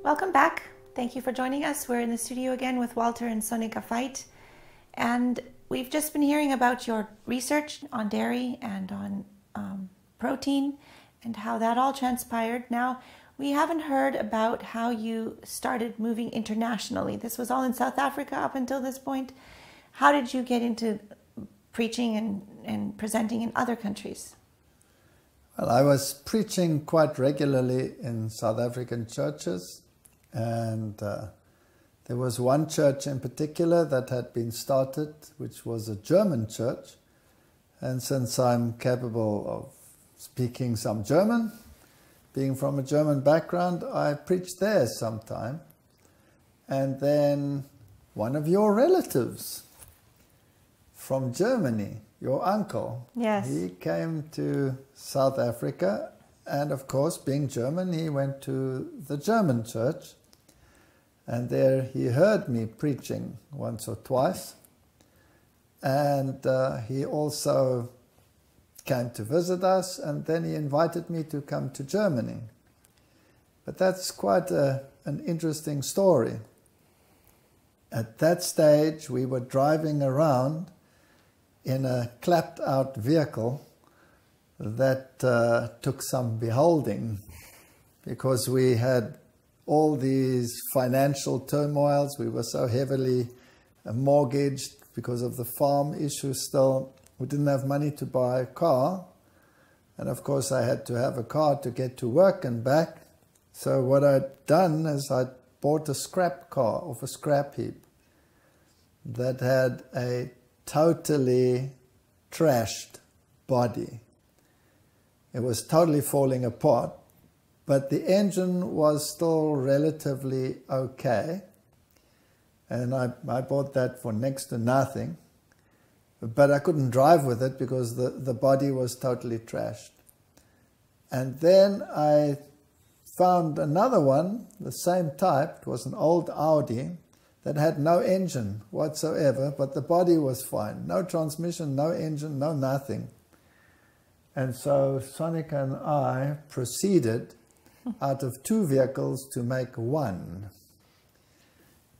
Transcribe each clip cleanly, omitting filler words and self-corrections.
Welcome back. Thank you for joining us. We're in the studio again with Walter and Sonika Veit. And we've just been hearing about your research on dairy and on protein and how that all transpired. Now, we haven't heard about how you started moving internationally. This was all in South Africa up until this point. How did you get into preaching and presenting in other countries? Well, I was preaching quite regularly in South African churches, and there was one church in particular that had been started, which was a German church. And since I'm capable of speaking some German, being from a German background, I preached there sometime. And then one of your relatives from Germany, your uncle, yes, he came to South Africa, and of course, being German, he went to the German church, and there he heard me preaching once or twice, and he also came to visit us, and then he invited me to come to Germany. But that's quite an interesting story. At that stage, we were driving around in a clapped-out vehicle that took some beholding, because we had all these financial turmoils. We were so heavily mortgaged because of the farm issue still. We didn't have money to buy a car. And of course, I had to have a car to get to work and back. So what I'd done is I bought a scrap car off a scrap heap that had a totally trashed body. It was totally falling apart, but the engine was still relatively okay. And I bought that for next to nothing. But I couldn't drive with it because the body was totally trashed. And then I found another one, the same type. It was an old Audi that had no engine whatsoever, but the body was fine. No transmission, no engine, no nothing. And so Sonika and I proceeded out of two vehicles to make one.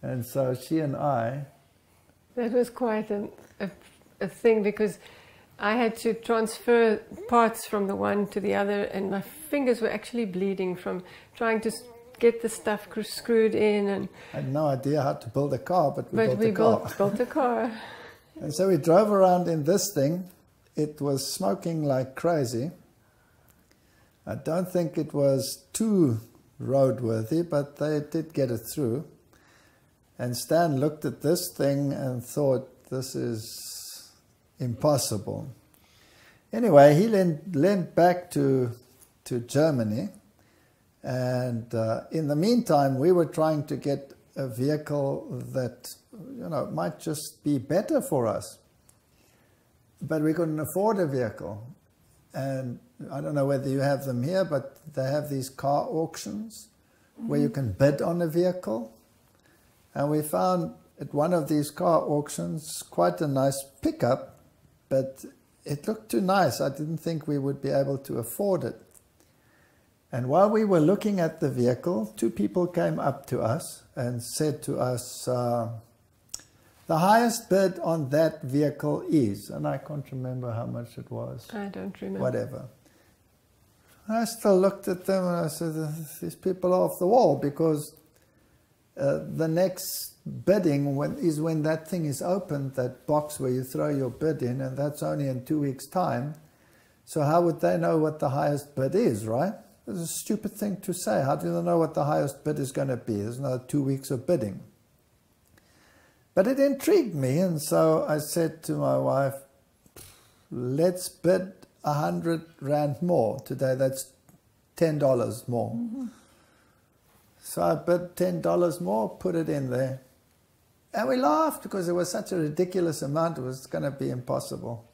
And so she and I... That was quite a thing, because I had to transfer parts from the one to the other, and my fingers were actually bleeding from trying to get the stuff screwed in. And I had no idea how to build a car, but we built a car. And so we drove around in this thing. It was smoking like crazy. I don't think it was too roadworthy, but they did get it through. And Stan looked at this thing and thought, this is impossible. Anyway, he leaned back to Germany. And in the meantime, we were trying to get a vehicle that, might just be better for us. But we couldn't afford a vehicle. And I don't know whether you have them here, but they have these car auctions where you can bid on a vehicle. And we found at one of these car auctions quite a nice pickup, but it looked too nice. I didn't think we would be able to afford it. And while we were looking at the vehicle, two people came up to us and said to us, the highest bid on that vehicle is, and I can't remember how much it was. I don't remember. Whatever. I still looked at them and I said, these people are off the wall, because the next bidding is when that thing is opened, that box where you throw your bid in, and that's only in 2 weeks' time. So how would they know what the highest bid is, right? It's a stupid thing to say. How do they know what the highest bid is going to be? There's another 2 weeks of bidding. But it intrigued me, and so I said to my wife, let's bid 100 Rand more today. That's $10 more. Mm-hmm. So I bid $10 more, put it in there. And we laughed because it was such a ridiculous amount, it was going to be impossible.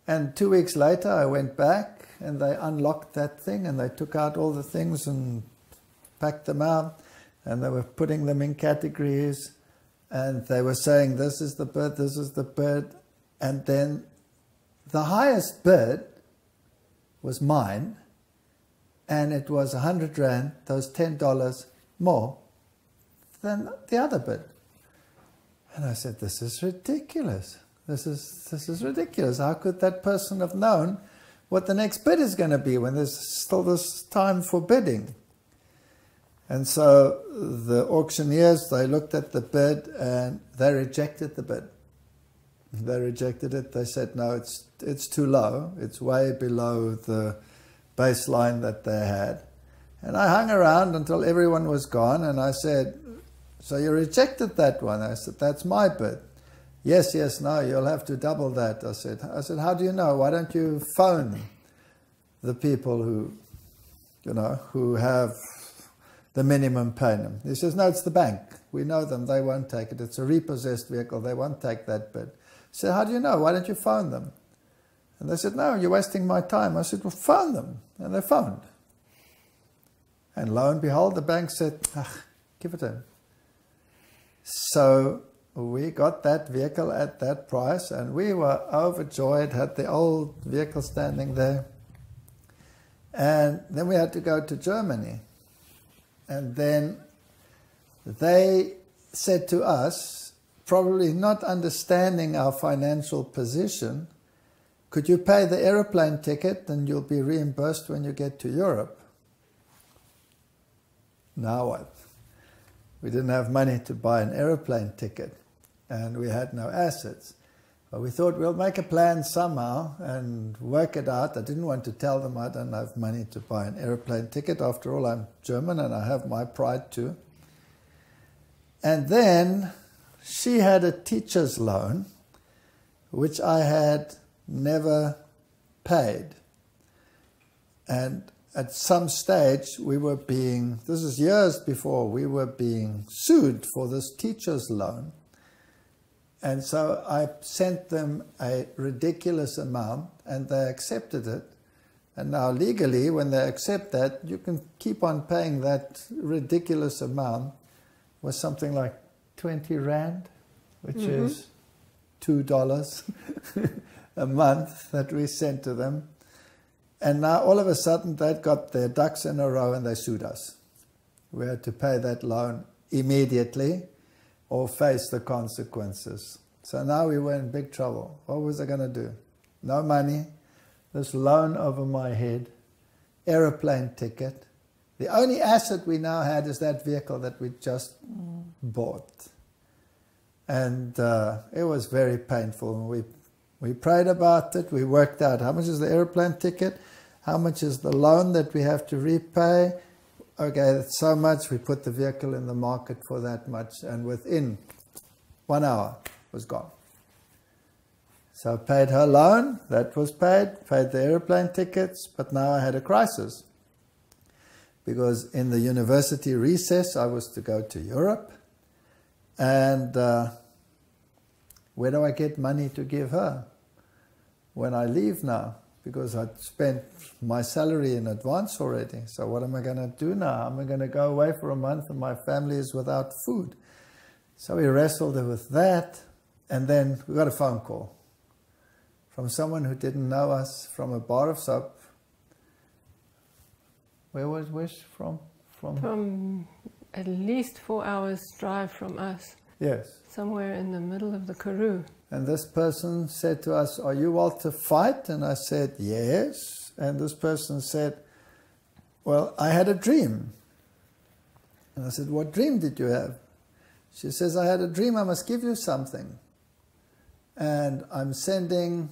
And 2 weeks later, I went back and they unlocked that thing and they took out all the things and packed them out, and they were putting them in categories, and they were saying, this is the bid, this is the bid. And then the highest bid was mine, and it was 100 Rand, those $10 more than the other bid. And I said, this is ridiculous. This is ridiculous. How could that person have known what the next bid is going to be when there's still this time for bidding? And so the auctioneers, they looked at the bid and they rejected the bid. They rejected it. They said, no, it's too low. It's way below the baseline that they had. And I hung around until everyone was gone, and I said, so you rejected that one? I said, that's my bid. Yes, no, you'll have to double that. I said, how do you know? Why don't you phone the people who have the minimum payment? He says, no, it's the bank. We know them. They won't take it. It's a repossessed vehicle. They won't take that bid. I said, how do you know? Why don't you phone them? And they said, no, you're wasting my time. I said, well, phone them. And they phoned. And lo and behold, the bank said, give it to him. So we got that vehicle at that price, and we were overjoyed, had the old vehicle standing there. And then we had to go to Germany. And then they said to us, probably not understanding our financial position, could you pay the aeroplane ticket and you'll be reimbursed when you get to Europe? Now what? We didn't have money to buy an aeroplane ticket, and we had no assets. But we thought we'll make a plan somehow and work it out. I didn't want to tell them I don't have money to buy an aeroplane ticket. After all, I'm German and I have my pride too. And then she had a teacher's loan, which I had never paid. And at some stage, we were being, this is years before, we were being sued for this teacher's loan. And so I sent them a ridiculous amount, and they accepted it. And now legally, when they accept that, you can keep on paying that ridiculous amount, was something like 20 Rand, which is $2 a month that we sent to them. And now all of a sudden they'd got their ducks in a row and they sued us. We had to pay that loan immediately or face the consequences. So now we were in big trouble. What was I going to do? No money, this loan over my head, aeroplane ticket. The only asset we now had is that vehicle that we just bought. And it was very painful. We prayed about it. We worked out how much is the airplane ticket, how much is the loan that we have to repay. Okay, that's so much. We put the vehicle in the market for that much, and within 1 hour it was gone. So I paid her loan, that was paid the airplane tickets, but now I had a crisis. Because in the university recess I was to go to Europe, and where do I get money to give her when I leave now? Because I'd spent my salary in advance already. So what am I going to do now? Am I going to go away for a month and my family is without food? So we wrestled with that, and then we got a phone call from someone who didn't know us, from a bar of soap. Where was Wish from? From at least 4 hours drive from us. Yes. Somewhere in the middle of the Karoo. And this person said to us, are you Walter Fajt? And I said, yes. And this person said, well, I had a dream. And I said, what dream did you have? She says, I had a dream I must give you something. And I'm sending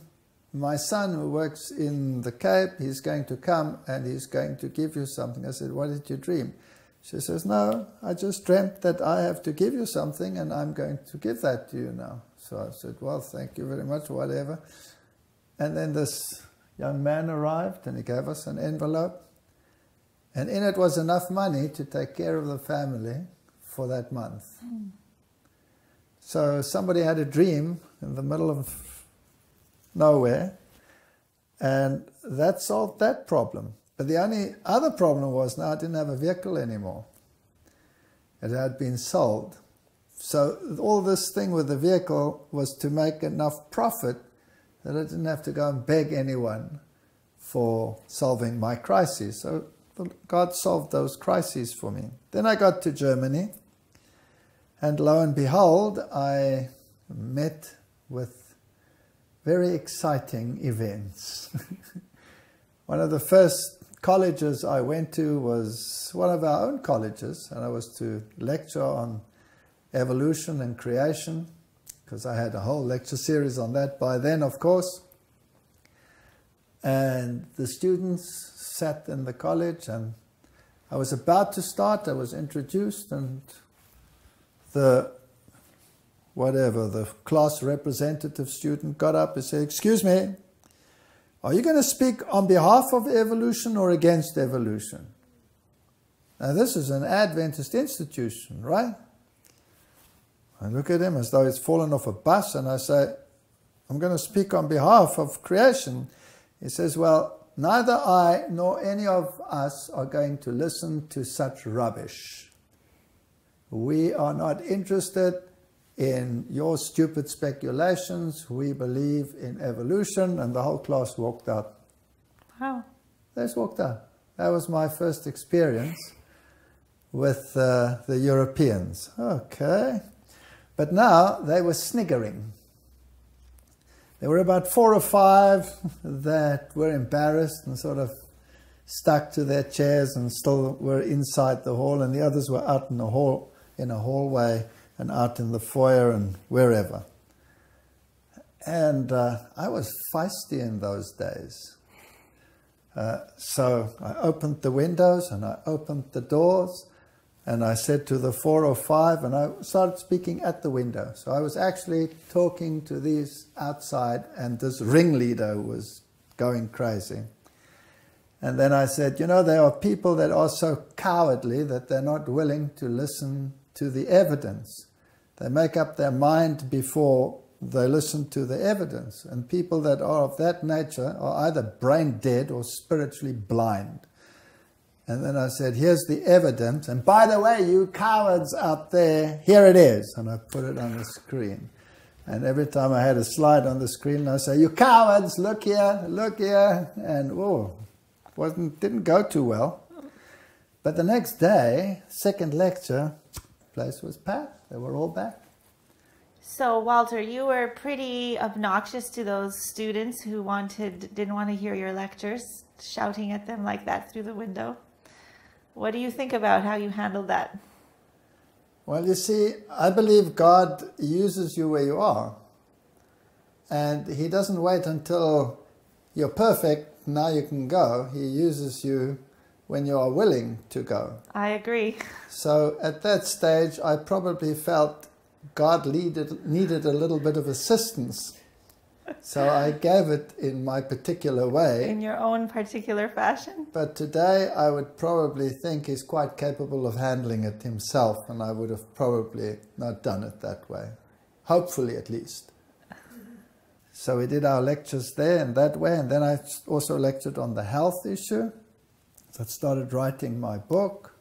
my son who works in the Cape, he's going to come and he's going to give you something. I said, what did you dream? She says, no, I just dreamt that I have to give you something and I'm going to give that to you now. So I said, well, thank you very much, whatever. And then this young man arrived and he gave us an envelope. And in it was enough money to take care of the family for that month. So somebody had a dream in the middle of nowhere, and that solved that problem. But the only other problem was now I didn't have a vehicle anymore. It had been sold. So all this thing with the vehicle was to make enough profit that I didn't have to go and beg anyone for solving my crisis. So God solved those crises for me. Then I got to Germany, and lo and behold, I met with very exciting events. One of the first colleges I went to was one of our own colleges, and I was to lecture on evolution and creation, because I had a whole lecture series on that by then, of course. And the students sat in the college, and I was about to start. I was introduced, and the class representative student got up and said, "Excuse me, are you going to speak on behalf of evolution or against evolution?" Now this is an Adventist institution, right? I look at him as though he's fallen off a bus, and I say, "I'm going to speak on behalf of creation." He says, "Well, neither I nor any of us are going to listen to such rubbish. We are not interested in your stupid speculations. We believe in evolution." And the whole class walked out. Wow. They just walked out. That was my first experience with the Europeans. Okay. But now they were sniggering. There were about 4 or 5 that were embarrassed and sort of stuck to their chairs and still were inside the hall, and the others were out in the hall, in a hallway, and out in the foyer and wherever. And I was feisty in those days. So I opened the windows and I opened the doors, and I said to the 4 or 5, and I started speaking at the window. So I was actually talking to these outside, and this ringleader was going crazy. And then I said, "You know, there are people that are so cowardly that they're not willing to listen to the evidence. They make up their mind before they listen to the evidence. And people that are of that nature are either brain dead or spiritually blind." And then I said, "Here's the evidence. And by the way, you cowards out there, here it is." And I put it on the screen. And every time I had a slide on the screen, I say, "You cowards, look here, look here." And didn't go too well. But the next day, second lecture, place was packed. They were all back. So, Walter, you were pretty obnoxious to those students who didn't want to hear your lectures, shouting at them like that through the window. What do you think about how you handled that? Well, you see, I believe God uses you where you are. And He doesn't wait until you're perfect, now you can go. He uses you when you are willing to go. I agree. So at that stage, I probably felt God needed a little bit of assistance. So I gave it in my particular way. In your own particular fashion? But today I would probably think he's quite capable of handling it himself, and I would have probably not done it that way. Hopefully, at least. So we did our lectures there in that way, and then I also lectured on the health issue. So I started writing my book,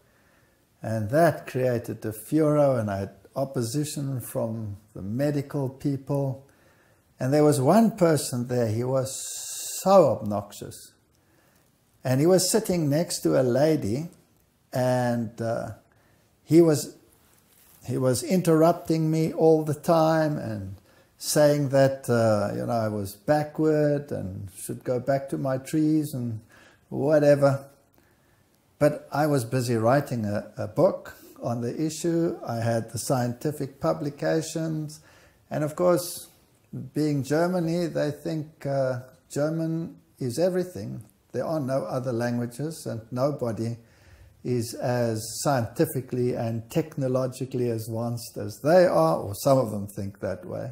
and that created a furor, and I had opposition from the medical people. And there was one person there, he was so obnoxious. And he was sitting next to a lady, and he was interrupting me all the time and saying that I was backward and should go back to my trees and whatever. But I was busy writing a book on the issue. I had the scientific publications, and of course, being Germany, they think German is everything. There are no other languages, and nobody is as scientifically and technologically advanced as they are, or some of them think that way.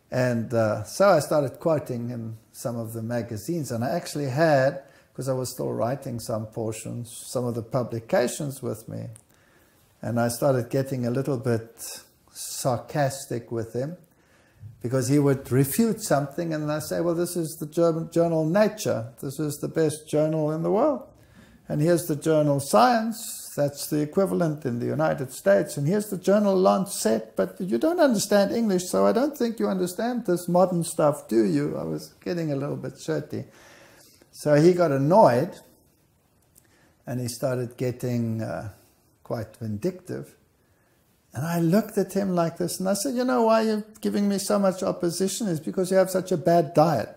And so I started quoting in some of the magazines, and I actually had, because I was still writing some portions, some of the publications with me. And I started getting a little bit sarcastic with him, because he would refute something, and I say, well, this is the German journal Nature. This is the best journal in the world. And here's the journal Science. That's the equivalent in the United States. And here's the journal Lancet. But you don't understand English, so I don't think you understand this modern stuff, do you? I was getting a little bit shirty. So he got annoyed. And he started getting quite vindictive. And I looked at him like this, and I said, you know why you're giving me so much opposition? It's because you have such a bad diet.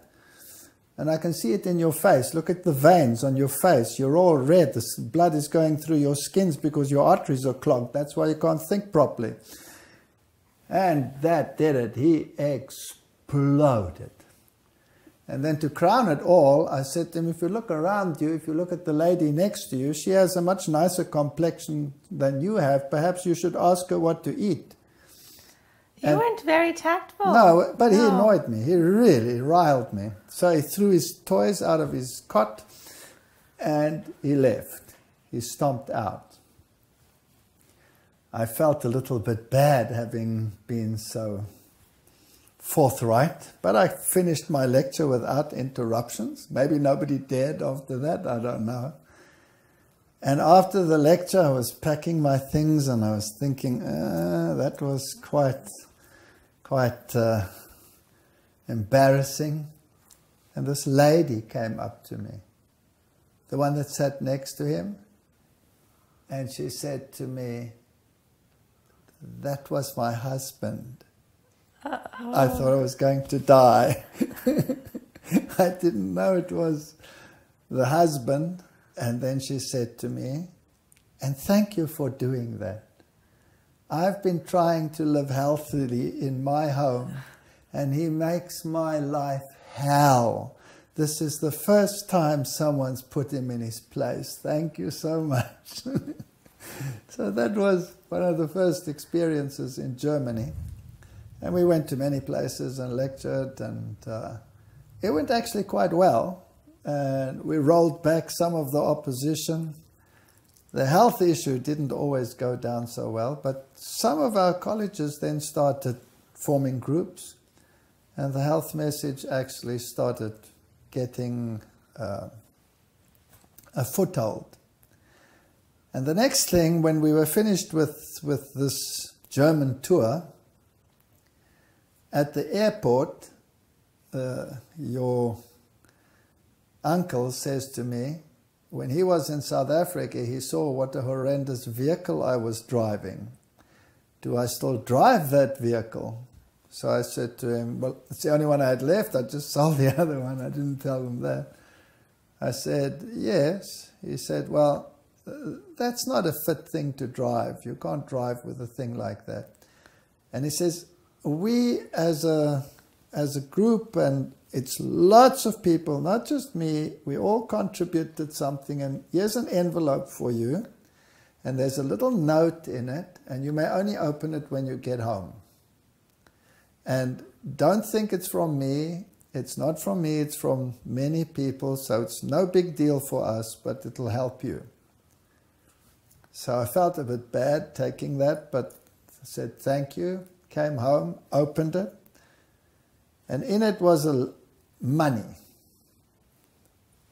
And I can see it in your face. Look at the veins on your face. You're all red. The blood is going through your skins because your arteries are clogged. That's why you can't think properly. And that did it. He exploded. And then to crown it all, I said to him, if you look around you, if you look at the lady next to you, she has a much nicer complexion than you have. Perhaps you should ask her what to eat. You weren't very tactful. No, but he annoyed me. He really riled me. So he threw his toys out of his cot and he left. He stomped out. I felt a little bit bad having been so forthright, but I finished my lecture without interruptions. Maybe nobody dared after that, I don't know. And after the lecture, I was packing my things and I was thinking, that was quite embarrassing. And this lady came up to me, the one that sat next to him, and she said to me, that was my husband. I thought I was going to die. I didn't know it was the husband. And then she said to me, and thank you for doing that. I've been trying to live healthily in my home, and he makes my life hell. This is the first time someone's put him in his place. Thank you so much. So that was one of the first experiences in Germany. And we went to many places and lectured, and it went actually quite well. And we rolled back some of the opposition. The health issue didn't always go down so well, but some of our colleges then started forming groups, and the health message actually started getting a foothold. And the next thing, when we were finished with this German tour, at the airport, your uncle says to me, when he was in South Africa, he saw what a horrendous vehicle I was driving. Do I still drive that vehicle? So I said to him, well, it's the only one I had left. I just sold the other one. I didn't tell him that. I said, yes. He said, well, that's not a fit thing to drive. You can't drive with a thing like that. And he says, we as a group, and it's lots of people, not just me, we all contributed something, and here's an envelope for you, and there's a little note in it, and you may only open it when you get home. And don't think it's from me. It's not from me, it's from many people, so it's no big deal for us, but it'll help you. So I felt a bit bad taking that, but I said thank you, came home, opened it, and in it was money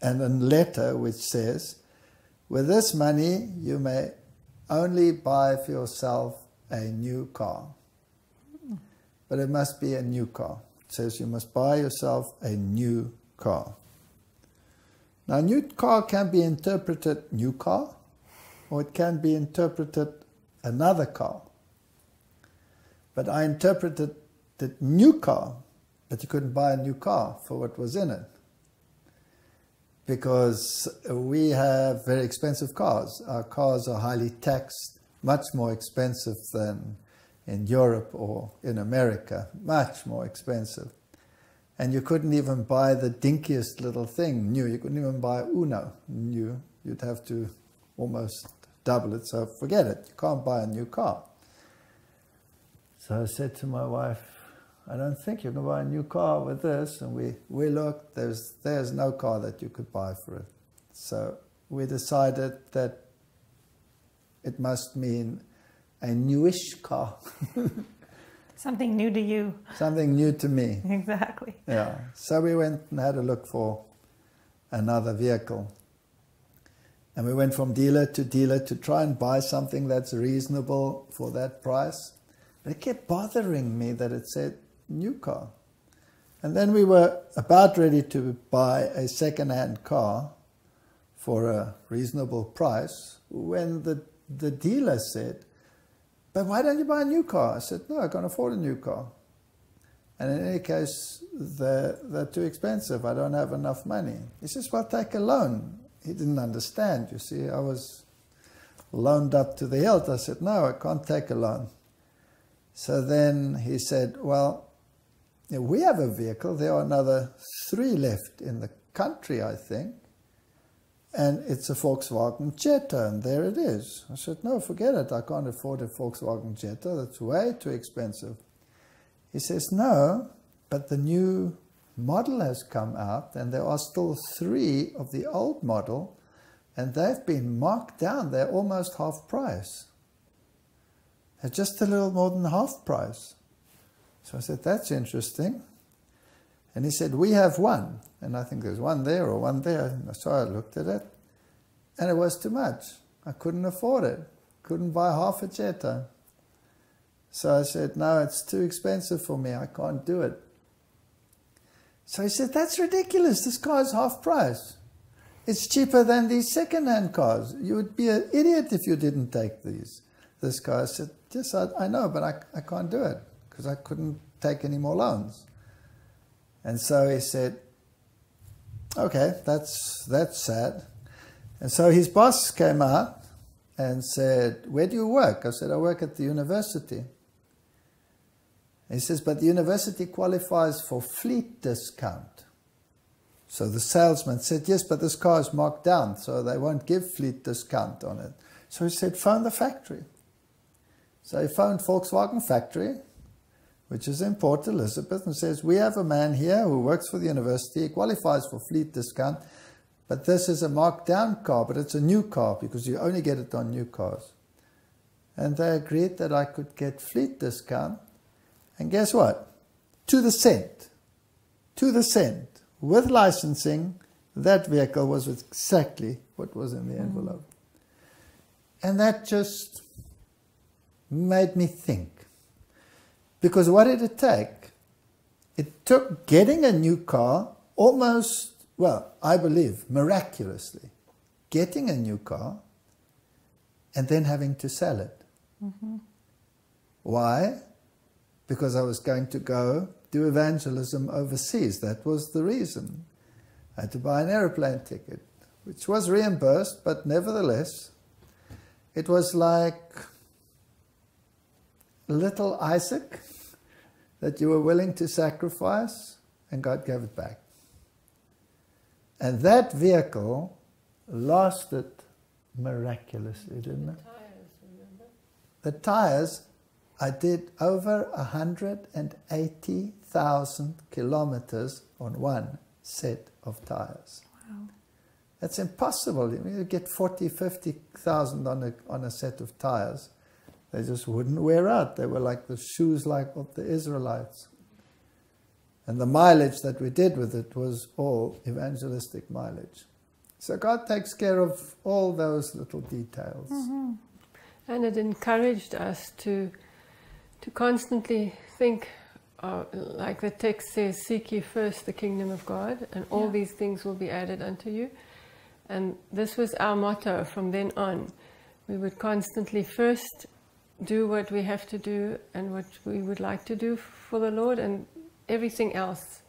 and a letter which says, with this money you may only buy for yourself a new car. But it must be a new car. It says you must buy yourself a new car. Now, new car can be interpreted new car, or it can be interpreted another car. But I interpreted it new car, but you couldn't buy a new car for what was in it. Because we have very expensive cars. Our cars are highly taxed, much more expensive than in Europe or in America, much more expensive. And you couldn't even buy the dinkiest little thing new. You couldn't even buy Uno new. You'd have to almost double it, so forget it. You can't buy a new car. So I said to my wife, I don't think you can buy a new car with this. And we looked, there's no car that you could buy for it. So we decided that it must mean a newish car. Something new to you. Something new to me. Exactly. Yeah. So we went and had a look for another vehicle. And we went from dealer to try and buy something that's reasonable for that price. But it kept bothering me that it said new car. And then we were about ready to buy a second-hand car for a reasonable price, when the dealer said, "But why don't you buy a new car?" I said, "No, I can't afford a new car. And in any case, they're too expensive. I don't have enough money." He says, "Well, take a loan." He didn't understand, you see. I was loaned up to the hilt. I said, "No, I can't take a loan." So then he said, "Well, we have a vehicle. There are another 3 left in the country, I think. And it's a Volkswagen Jetta, and there it is." I said, "No, forget it. I can't afford a Volkswagen Jetta. That's way too expensive." He says, "No, but the new model has come out, and there are still 3 of the old model, and they've been marked down. They're almost half price. They're just a little more than half price." So I said, "That's interesting." And he said, "We have one." And I think there's one there or one there. And so I looked at it, and it was too much. I couldn't afford it. Couldn't buy half a Jetta. So I said, "No, it's too expensive for me. I can't do it." So he said, "That's ridiculous. This car is half price. It's cheaper than these second-hand cars. You would be an idiot if you didn't take this car." I said, "Yes, I know, but I can't do it because I couldn't take any more loans." And so he said, "Okay, that's sad." And so his boss came out and said, "Where do you work?" I said, "I work at the university." He says, "But the university qualifies for fleet discount." So the salesman said, "Yes, but this car is marked down, so they won't give fleet discount on it." So he said, "Phone the factory." So he phoned Volkswagen factory, which is in Port Elizabeth, and says, "We have a man here who works for the university. He qualifies for fleet discount, but this is a marked down car, but it's a new car because you only get it on new cars." And they agreed that I could get fleet discount. And guess what? To the cent, with licensing, that vehicle was exactly what was in the envelope. And that just made me think. Because what did it take? It took getting a new car almost, well, I believe, miraculously, getting a new car and then having to sell it. Mm-hmm. Why? Because I was going to go do evangelism overseas. That was the reason. I had to buy an aeroplane ticket, which was reimbursed, but nevertheless, it was like little Isaac that you were willing to sacrifice, and God gave it back. And that vehicle lasted miraculously, didn't it? The tires, remember? The tires, I did over 180,000 kilometers on one set of tires. Wow. That's impossible. You get 40, 50,000 on a set of tires. They just wouldn't wear out. They were like the shoes of the Israelites. And the mileage that we did with it was all evangelistic mileage. So God takes care of all those little details. Mm-hmm. And it encouraged us to constantly think, like the text says, "Seek ye first the kingdom of God, and all these things will be added unto you." And this was our motto from then on. We would constantly first do what we have to do and what we would like to do for the Lord, and everything else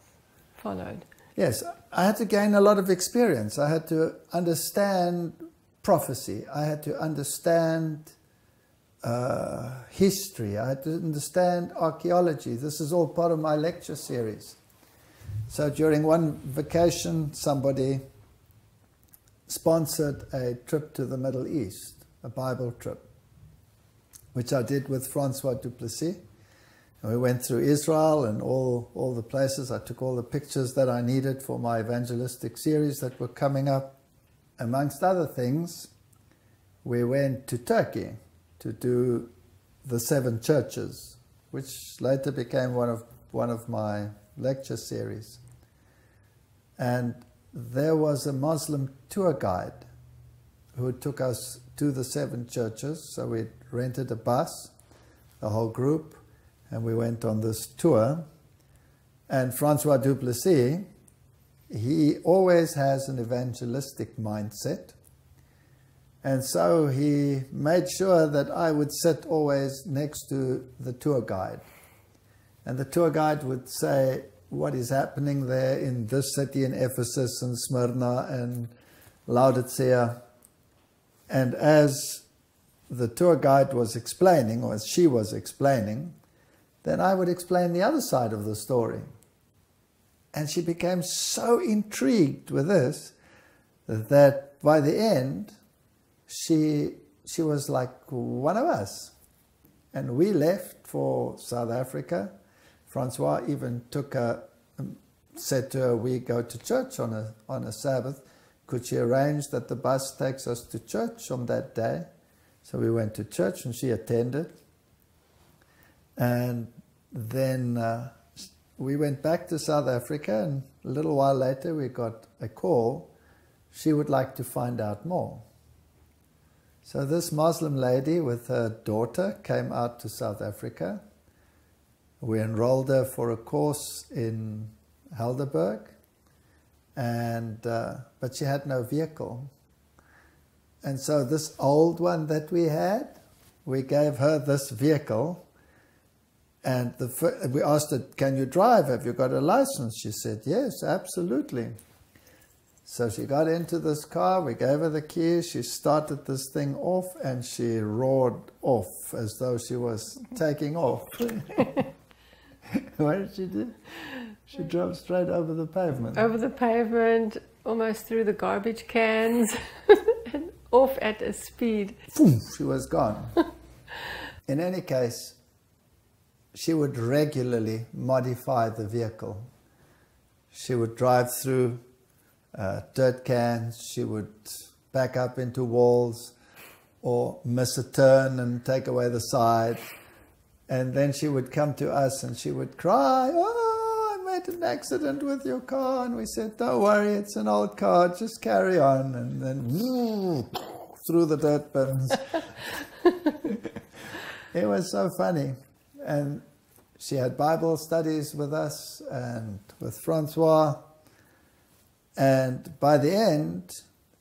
followed. Yes, I had to gain a lot of experience. I had to understand prophecy. I had to understand history. I had to understand archaeology. This is all part of my lecture series. So during one vacation, somebody sponsored a trip to the Middle East, a Bible trip, which I did with Francois Duplessis. And we went through Israel and all the places. I took all the pictures that I needed for my evangelistic series that were coming up. Amongst other things, we went to Turkey to do the 7 churches, which later became one of my lecture series. And there was a Muslim tour guide who took us to the 7 churches. So we rented a bus, the whole group, and we went on this tour. And Francois Duplessis, he always has an evangelistic mindset. And so he made sure that I would sit always next to the tour guide. And the tour guide would say what is happening there in this city, in Ephesus and Smyrna and Laodicea. And as the tour guide was explaining, or as she was explaining, then I would explain the other side of the story. And she became so intrigued with this that by the end, she was like one of us. And we left for South Africa. Francois even said to her, we go to church on a Sabbath. Could she arrange that the bus takes us to church on that day? So we went to church and she attended. And then we went back to South Africa, and a little while later we got a call. She would like to find out more. So this Muslim lady with her daughter came out to South Africa. We enrolled her for a course in Helderberg, but she had no vehicle. And so this old one that we had, we gave her this vehicle, and we asked her, can you drive? Have you got a license? She said, yes, absolutely. So she got into this car, we gave her the keys, she started this thing off, and she roared off as though she was taking off. What did she do? She drove straight over the pavement. Over the pavement, almost through the garbage cans, and off at a speed. Boom, she was gone. In any case, she would regularly modify the vehicle. She would drive through dirt cans, she would back up into walls or miss a turn and take away the side. And then she would come to us and she would cry, oh, I made an accident with your car. And we said, don't worry, it's an old car, just carry on. And then through the dirt bins. It was so funny. And she had Bible studies with us and with Francois. And by the end,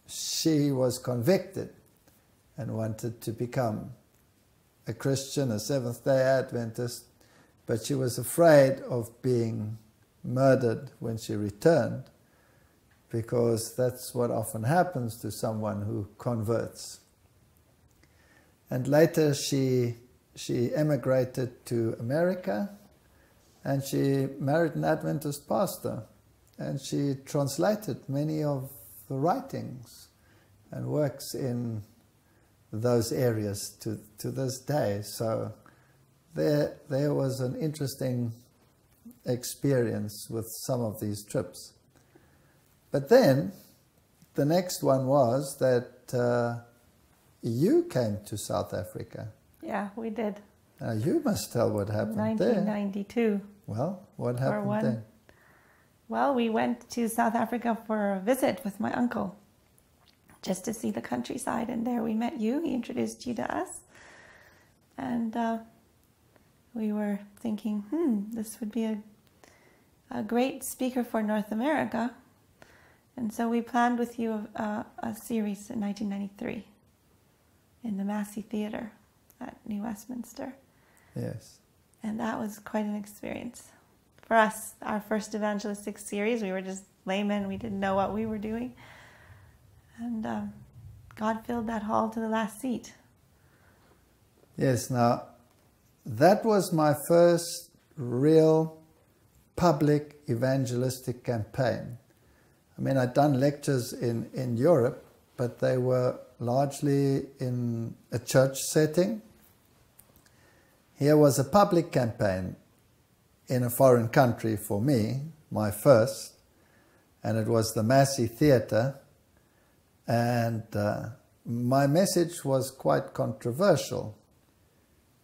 she was convicted and wanted to become a Christian, a Seventh-day Adventist, but she was afraid of being murdered when she returned, because that's what often happens to someone who converts. And later she emigrated to America, and she married an Adventist pastor. And she translated many of the writings and works in those areas to this day. So there was an interesting experience with some of these trips. But then the next one was that you came to South Africa. Yeah, we did. Now you must tell what happened 1992. there. Well, what happened then? Well, we went to South Africa for a visit with my uncle, just to see the countryside, and there we met you. He introduced you to us, and we were thinking, this would be a great speaker for North America, and so we planned with you a series in 1993 in the Massey Theatre at New Westminster. Yes. And that was quite an experience. For us, our first evangelistic series, we were just laymen. We didn't know what we were doing. And God filled that hall to the last seat. Yes, now, that was my first real public evangelistic campaign. I mean, I'd done lectures in Europe, but they were largely in a church setting. Here was a public campaign in a foreign country for me, my first, and it was the Massey Theatre, and my message was quite controversial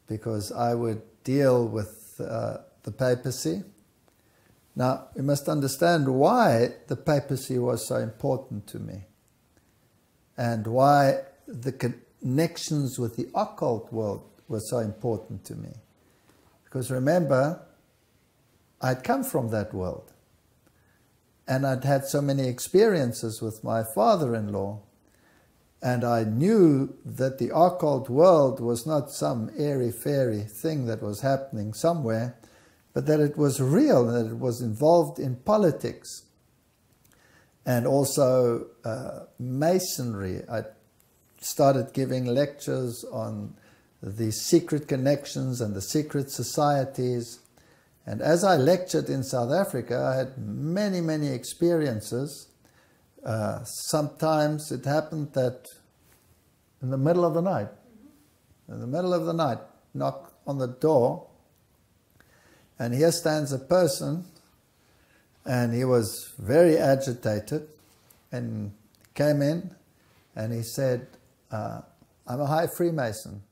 because I would deal with the papacy. Now, you must understand why the papacy was so important to me and why the connections with the occult world were so important to me. Because remember, I'd come from that world. And I'd had so many experiences with my father-in-law, and I knew that the occult world was not some airy-fairy thing that was happening somewhere, but that it was real, that it was involved in politics and also masonry. I started giving lectures on the secret connections and the secret societies. And as I lectured in South Africa, I had many, many experiences. Sometimes it happened that in the middle of the night, knock on the door, and here stands a person, and he was very agitated, and came in, and he said, I'm a high Freemason,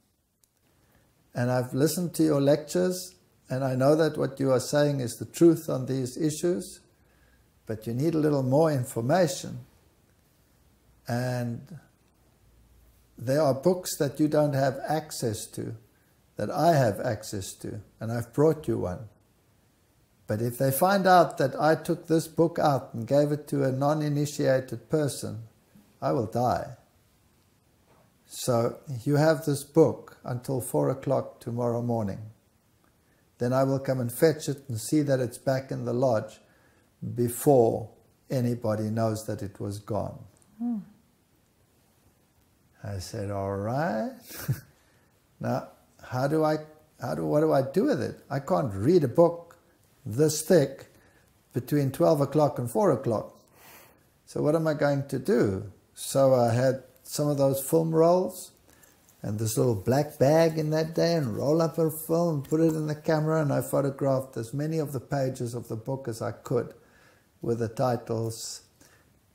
and I've listened to your lectures, and I know that what you are saying is the truth on these issues, but you need a little more information. And there are books that you don't have access to, that I have access to, and I've brought you one. But if they find out that I took this book out and gave it to a non-initiated person, I will die. So you have this book until 4 o'clock tomorrow morning. Then I will come and fetch it and see that it's back in the lodge before anybody knows that it was gone. I said, all right. Now, what do I do with it? I can't read a book this thick between 12 o'clock and 4 o'clock. So what am I going to do? So I had some of those film rolls and this little black bag in that day, and roll up a film, put it in the camera, and I photographed as many of the pages of the book as I could with the titles.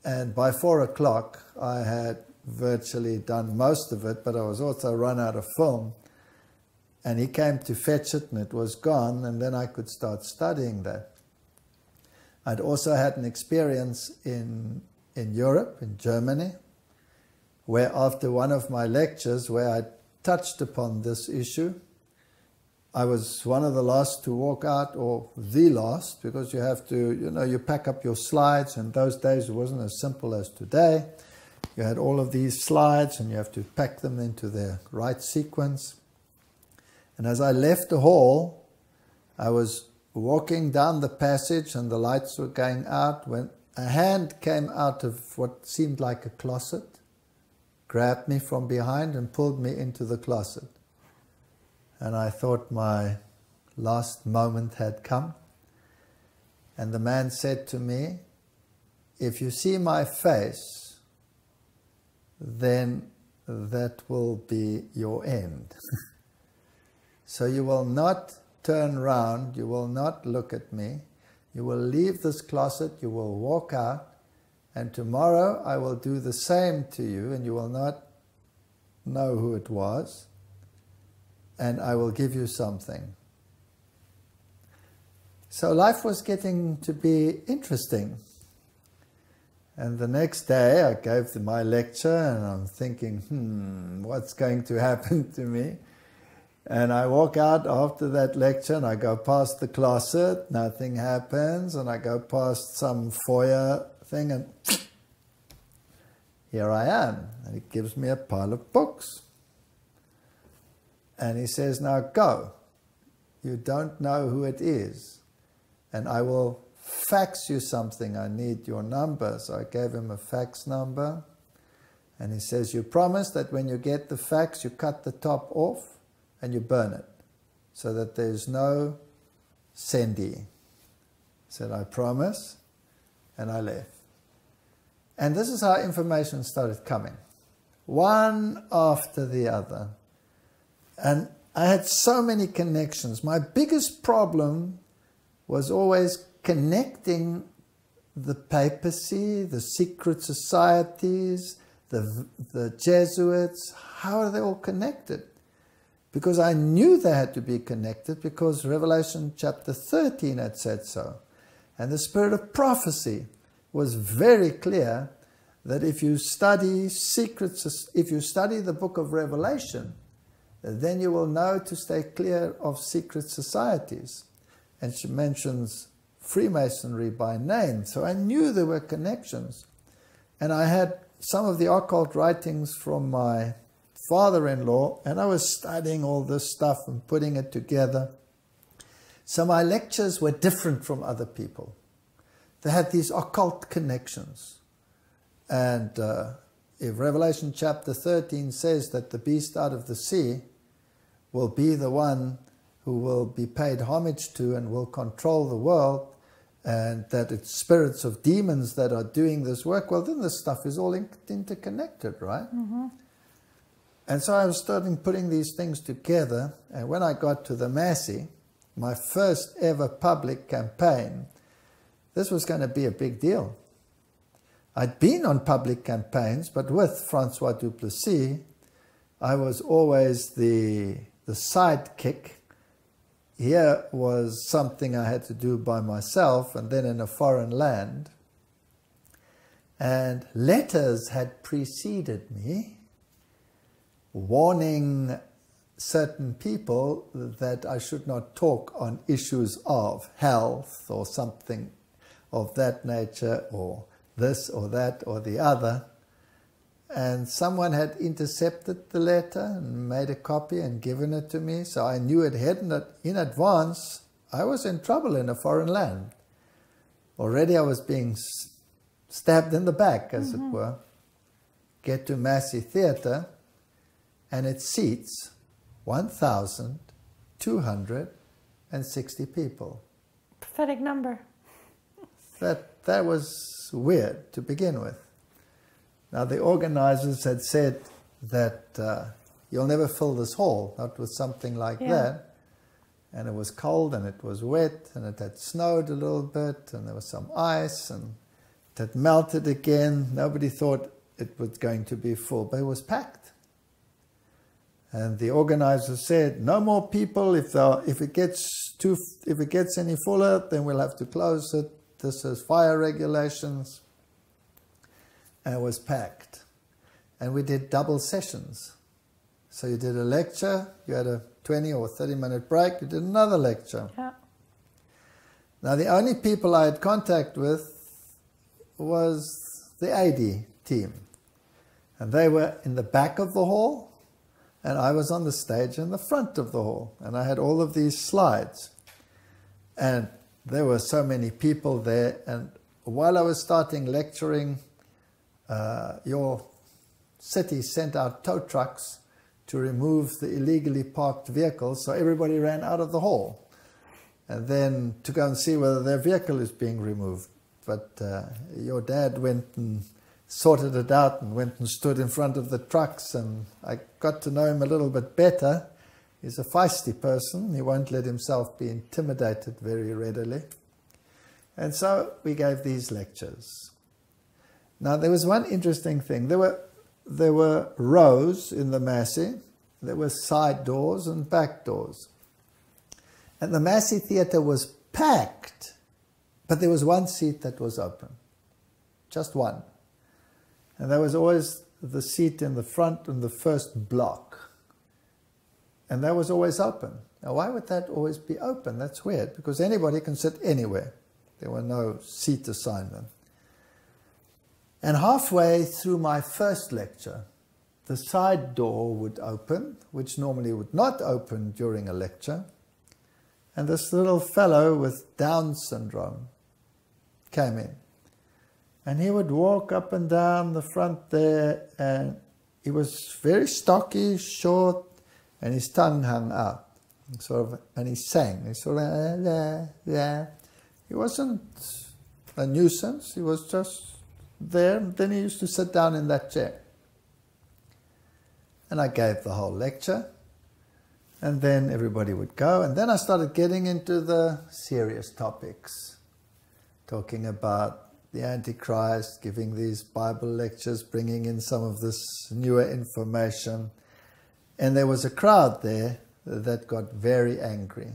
And by 4 o'clock, I had virtually done most of it, but I was also run out of film. And he came to fetch it, and it was gone, and then I could start studying that. I'd also had an experience in Europe, in Germany, where after one of my lectures where I touched upon this issue, I was one of the last to walk out, or the last, because you have to, you pack up your slides, and those days it wasn't as simple as today. You had all of these slides, and you have to pack them into their right sequence. And as I left the hall, I was walking down the passage, and the lights were going out, when a hand came out of what seemed like a closet, grabbed me from behind and pulled me into the closet. And I thought my last moment had come. And the man said to me, if you see my face, then that will be your end. So you will not turn round, you will not look at me, you will leave this closet, you will walk out, and tomorrow I will do the same to you, and you will not know who it was, and I will give you something. So life was getting to be interesting. And the next day I gave my lecture, and I'm thinking, what's going to happen to me? And I walk out after that lecture, and I go past the closet, nothing happens, and I go past some foyer thing, and here I am. And he gives me a pile of books. And he says, now go. You don't know who it is. And I will fax you something. I need your number. So I gave him a fax number. And he says, you promise that when you get the fax, you cut the top off and you burn it, so that there's no sendee. I said, I promise. And I left. And this is how information started coming, one after the other. And I had so many connections. My biggest problem was always connecting the papacy, the secret societies, the Jesuits. How are they all connected? Because I knew they had to be connected, because Revelation chapter 13 had said so. And the spirit of prophecy was very clear that if you study if you study the book of Revelation, then you will know to stay clear of secret societies. And she mentions Freemasonry by name, so I knew there were connections. And I had some of the occult writings from my father-in-law, and I was studying all this stuff and putting it together. So my lectures were different from other people. They had these occult connections. And if Revelation chapter 13 says that the beast out of the sea will be the one who will be paid homage to and will control the world, and that it's spirits of demons that are doing this work, well, then this stuff is all interconnected, right? Mm-hmm. And so I was starting putting these things together, and when I got to the Massey, my first ever public campaign, this was going to be a big deal. I'd been on public campaigns, but with Francois Duplessis, I was always the sidekick. Here was something I had to do by myself, and then in a foreign land. And letters had preceded me, warning certain people that I should not talk on issues of health or something of that nature, or this or that or the other. And someone had intercepted the letter and made a copy and given it to me, so I knew it in advance. I was in trouble in a foreign land. Already I was being stabbed in the back, as it were. Get to Massey Theatre, and it seats 1,260 people. Pathetic number. That was weird to begin with. Now, the organizers had said that you'll never fill this hall, not with something like that. And it was cold and it was wet and it had snowed a little bit and there was some ice and it had melted again. Nobody thought it was going to be full, but it was packed. And the organizer said, no more people. If it gets any fuller, then we'll have to close it. This is fire regulations. And it was packed. And we did double sessions. So you did a lecture, you had a 20 or 30-minute break, you did another lecture. Yeah. Now, the only people I had contact with was the AD team. And they were in the back of the hall, and I was on the stage in the front of the hall. And I had all of these slides. And there were so many people there. And while I was starting lecturing, your city sent out tow trucks to remove the illegally parked vehicles, so everybody ran out of the hall and then to go and see whether their vehicle is being removed. But your dad went and sorted it out and went and stood in front of the trucks, and I got to know him a little bit better. He's a feisty person. He won't let himself be intimidated very readily. And so we gave these lectures. Now, there was one interesting thing. There were rows in the Massey. There were side doors and back doors. And the Massey Theatre was packed, but there was one seat that was open. Just one. And there was always the seat in the front in the first block. And that was always open. Now, why would that always be open? That's weird, because anybody can sit anywhere. There were no seat assignment. And halfway through my first lecture, the side door would open, which normally would not open during a lecture. And this little fellow with Down syndrome came in. And he would walk up and down the front there, and he was very stocky, short, and his tongue hung out. And he sang. He sort of, He wasn't a nuisance. He was just there. Then he used to sit down in that chair. And I gave the whole lecture. And then everybody would go. And then I started getting into the serious topics. Talking about the Antichrist, giving these Bible lectures, bringing in some of this newer information. And there was a crowd there that got very angry.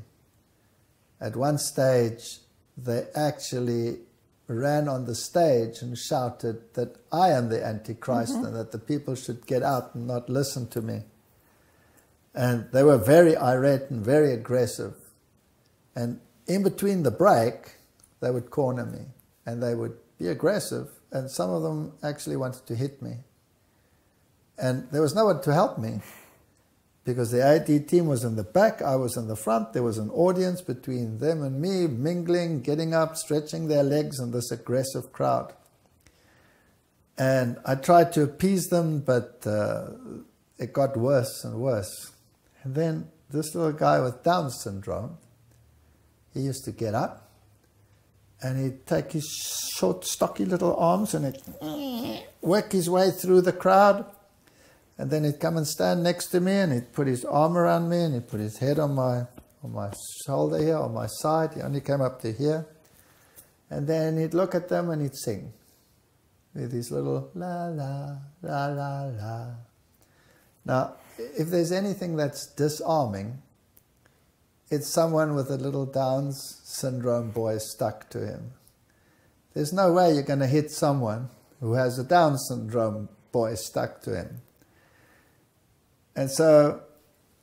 At one stage, they actually ran on the stage and shouted that I am the Antichrist and that the people should get out and not listen to me. And they were very irate and very aggressive. And in between the break, they would corner me and they would be aggressive, and some of them actually wanted to hit me. And there was no one to help me because the AD team was in the back, I was in the front, there was an audience between them and me, mingling, getting up, stretching their legs in this aggressive crowd. And I tried to appease them, but it got worse and worse. And then this little guy with Down syndrome, he used to get up and he'd take his short, stocky little arms and he'd work his way through the crowd. And then he'd come and stand next to me and he'd put his arm around me and he'd put his head on my shoulder here, on my side. He only came up to here. And then he'd look at them and he'd sing with his little la la, la la la. Now, if there's anything that's disarming, it's someone with a little Down syndrome boy stuck to him. There's no way you're going to hit someone who has a Down syndrome boy stuck to him. And so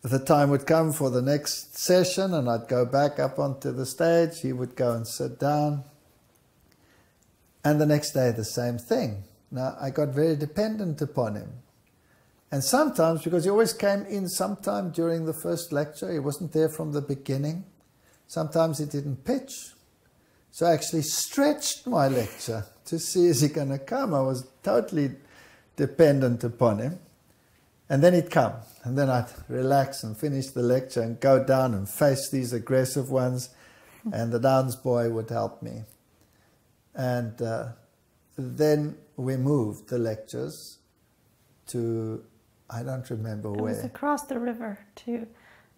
the time would come for the next session and I'd go back up onto the stage, he would go and sit down. And the next day the same thing. Now I got very dependent upon him. And sometimes, because he always came in sometime during the first lecture, he wasn't there from the beginning. Sometimes he didn't pitch. So I actually stretched my lecture to see is he going to come. I was totally dependent upon him. And then he'd come, and then I'd relax and finish the lecture and go down and face these aggressive ones, and the Downs boy would help me. And then we moved the lectures to, I don't remember where. It was across the river to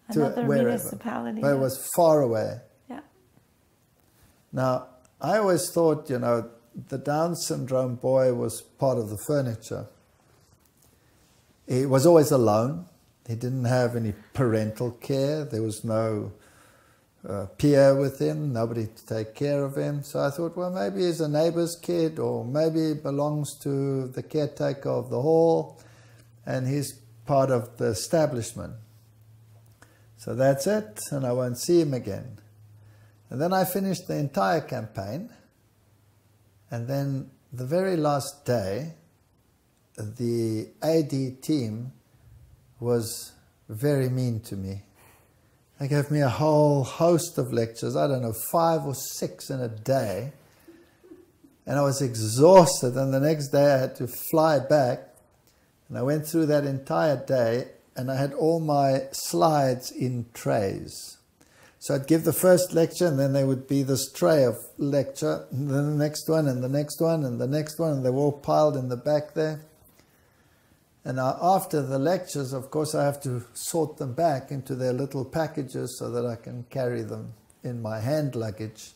another municipality. But it was far away. Yeah. Now, I always thought, you know, the Down syndrome boy was part of the furniture. He was always alone. He didn't have any parental care. There was no peer with him, nobody to take care of him. So I thought, well, maybe he's a neighbor's kid, or maybe he belongs to the caretaker of the hall, and he's part of the establishment. So that's it, and I won't see him again. And then I finished the entire campaign, and then the very last day, the AD team was very mean to me. They gave me a whole host of lectures, I don't know, 5 or 6 in a day. And I was exhausted, and the next day I had to fly back. And I went through that entire day, and I had all my slides in trays. So I'd give the first lecture, and then there would be this tray of lecture, and then the next one, and the next one, and the next one, and they were all piled in the back there. And after the lectures, of course, I have to sort them back into their little packages so that I can carry them in my hand luggage.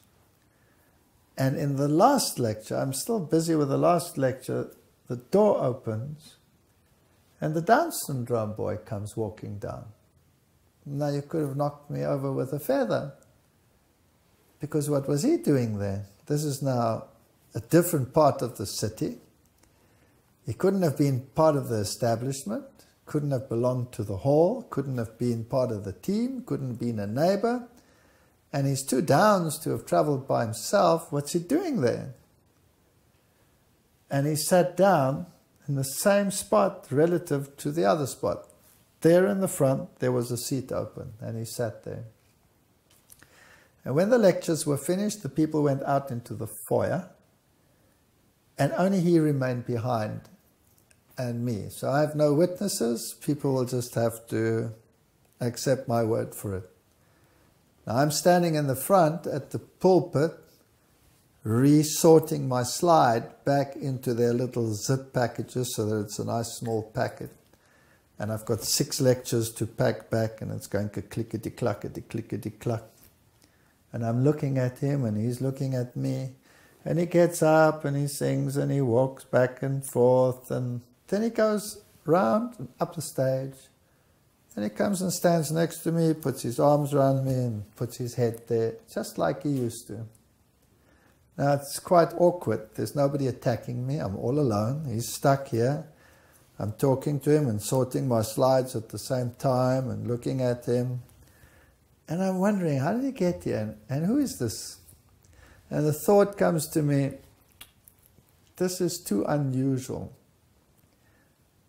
And in the last lecture, I'm still busy with the last lecture, the door opens and the Down syndrome boy comes walking down. Now you could have knocked me over with a feather, because what was he doing there? This is now a different part of the city. He couldn't have been part of the establishment, couldn't have belonged to the hall, couldn't have been part of the team, couldn't have been a neighbor. And he's too Downs to have traveled by himself. What's he doing there? And he sat down in the same spot relative to the other spot. There in the front, there was a seat open, and he sat there. And when the lectures were finished, the people went out into the foyer, and only he remained behind, and me. So I have no witnesses. People will just have to accept my word for it. Now I'm standing in the front at the pulpit, resorting my slide back into their little zip packages so that it's a nice small packet. And I've got 6 lectures to pack back, and it's going to clickety-clackety, clickety-clack. And I'm looking at him, and he's looking at me. And he gets up, and he sings, and he walks back and forth. And then he goes round and up the stage. And he comes and stands next to me, puts his arms around me, and puts his head there, just like he used to. Now, it's quite awkward. There's nobody attacking me. I'm all alone. He's stuck here. I'm talking to him and sorting my slides at the same time and looking at him. And I'm wondering, how did he get here? And who is this? And the thought comes to me, this is too unusual.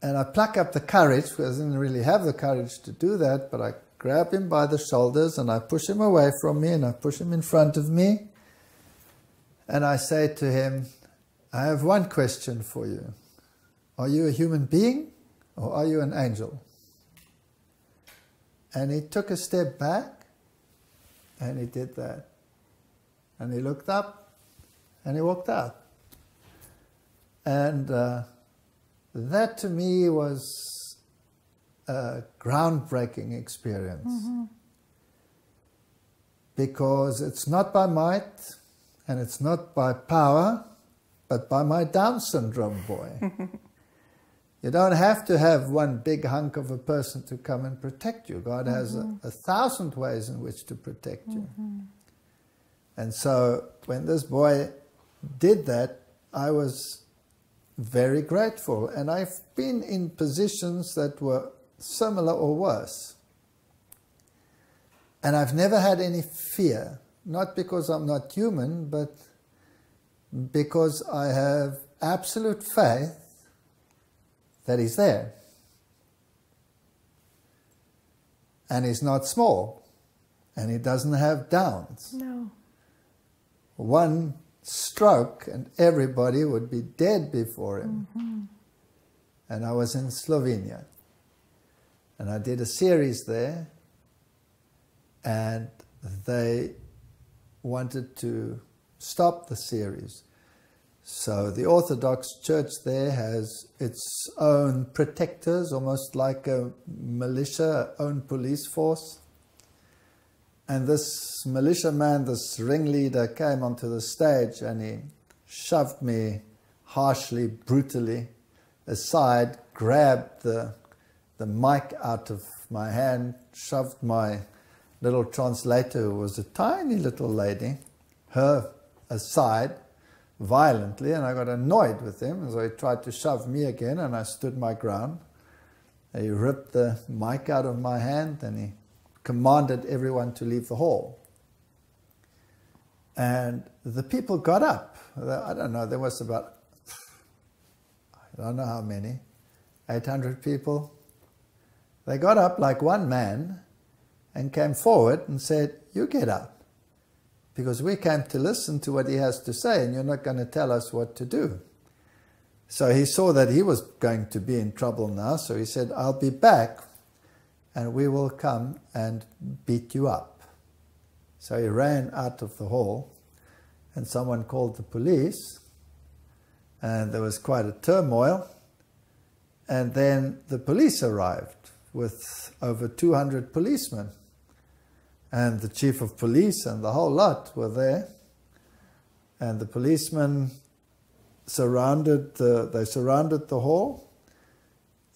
And I pluck up the courage, because I didn't really have the courage to do that, but I grab him by the shoulders and I push him away from me and I push him in front of me. And I say to him, I have one question for you. Are you a human being or are you an angel? And he took a step back and he did that. And he looked up and he walked out. And that to me was a groundbreaking experience. Mm-hmm. Because it's not by might and it's not by power, but by my Down syndrome boy. You don't have to have one big hunk of a person to come and protect you. God has 1,000 ways in which to protect you. And so when this boy did that, I was very grateful. And I've been in positions that were similar or worse. And I've never had any fear. Not because I'm not human, but because I have absolute faith that he's there. And he's not small. And he doesn't have downs. No. One stroke and everybody would be dead before him. And I was in Slovenia. And I did a series there. And they wanted to stop the series. So the Orthodox Church there has its own protectors, almost like a militia, own police force. And this militiaman, this ringleader, came onto the stage and he shoved me harshly, brutally aside, grabbed the mic out of my hand, shoved my little translator, who was a tiny little lady, her aside violently, and I got annoyed with him, so he tried to shove me again, and I stood my ground. He ripped the mic out of my hand and he commanded everyone to leave the hall. And the people got up. I don't know, there was about, I don't know how many, 800 people. They got up like one man and came forward and said, you get up, because we came to listen to what he has to say and you're not going to tell us what to do. So he saw that he was going to be in trouble now, so he said, I'll be back and we will come and beat you up. So he ran out of the hall and someone called the police and there was quite a turmoil. And then the police arrived with over 200 policemen. And the chief of police and the whole lot were there. And the policemen surrounded the hall.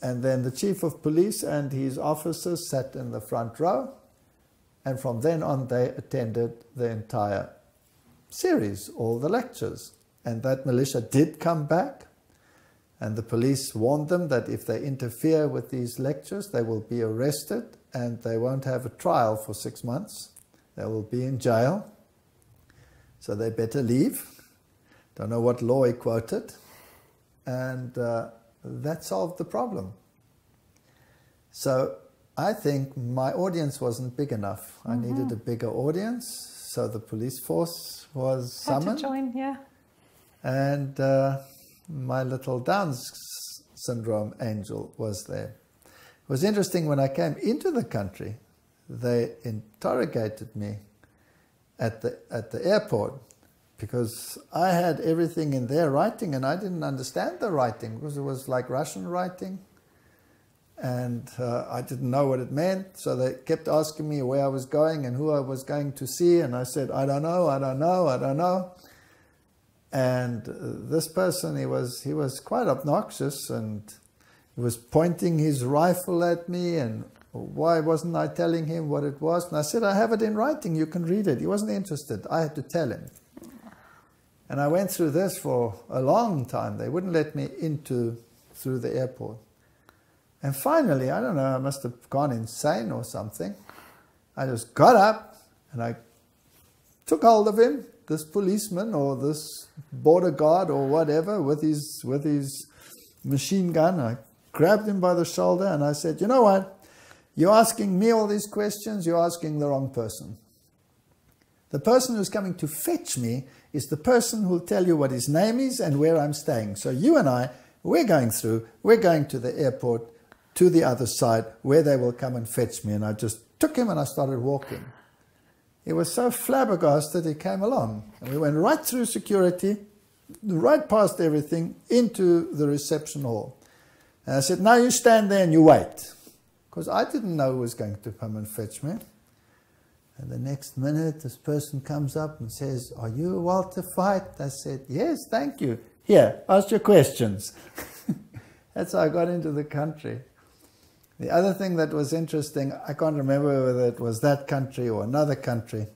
And then the chief of police and his officers sat in the front row. And from then on, they attended the entire series, all the lectures. And that militia did come back. And the police warned them that if they interfere with these lectures, they will be arrested and they won't have a trial for 6 months. They will be in jail. So they better leave. Don't know what law he quoted. And that solved the problem. So I think my audience wasn't big enough. I needed a bigger audience. So the police force was summoned. Had to join, yeah. And my little Down syndrome angel was there. It was interesting, when I came into the country, they interrogated me at the airport because I had everything in their writing and I didn't understand the writing because it was like Russian writing and I didn't know what it meant. So they kept asking me where I was going and who I was going to see, and I said, I don't know, I don't know, I don't know. And this person, he was quite obnoxious and he was pointing his rifle at me, and why wasn't I telling him what it was? And I said, I have it in writing, you can read it. He wasn't interested. I had to tell him. And I went through this for a long time. They wouldn't let me through the airport. And finally, I don't know, I must have gone insane or something. I just got up and I took hold of him this policeman or this border guard or whatever with his machine gun, I grabbed him by the shoulder and I said, you know what? You're asking me all these questions, you're asking the wrong person. The person who's coming to fetch me is the person who'll tell you what his name is and where I'm staying. So you and I, we're going to the airport, to the other side, where they will come and fetch me. And I just took him and I started walking. He was so flabbergasted, he came along. And we went right through security, right past everything, into the reception hall. And I said, now you stand there and you wait. Because I didn't know who was going to come and fetch me. And the next minute, this person comes up and says, are you Walter Fajt? I said, yes, thank you. Here, ask your questions. That's how I got into the country. The other thing that was interesting, I can't remember whether it was that country or another country,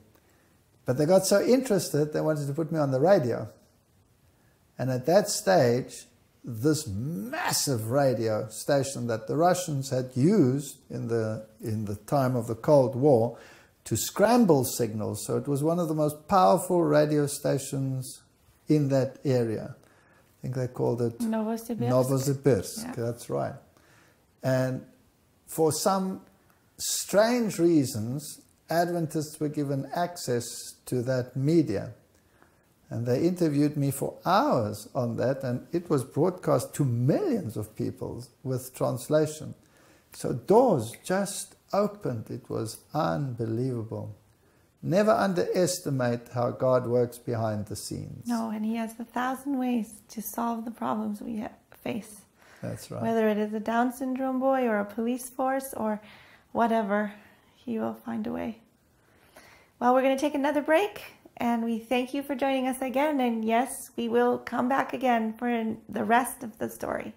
but they got so interested, they wanted to put me on the radio. And at that stage, this massive radio station that the Russians had used in the time of the Cold War to scramble signals, so it was one of the most powerful radio stations in that area. I think they called it Novosibirsk. Yeah. That's right. And for some strange reasons, Adventists were given access to that media. And they interviewed me for hours on that, and it was broadcast to millions of people with translation. So doors just opened. It was unbelievable. Never underestimate how God works behind the scenes. No, and He has 1,000 ways to solve the problems we face. That's right. Whether it is a Down syndrome boy or a police force or whatever, He will find a way. Well, we're going to take another break, and we thank you for joining us again. And yes, we will come back again for the rest of the story.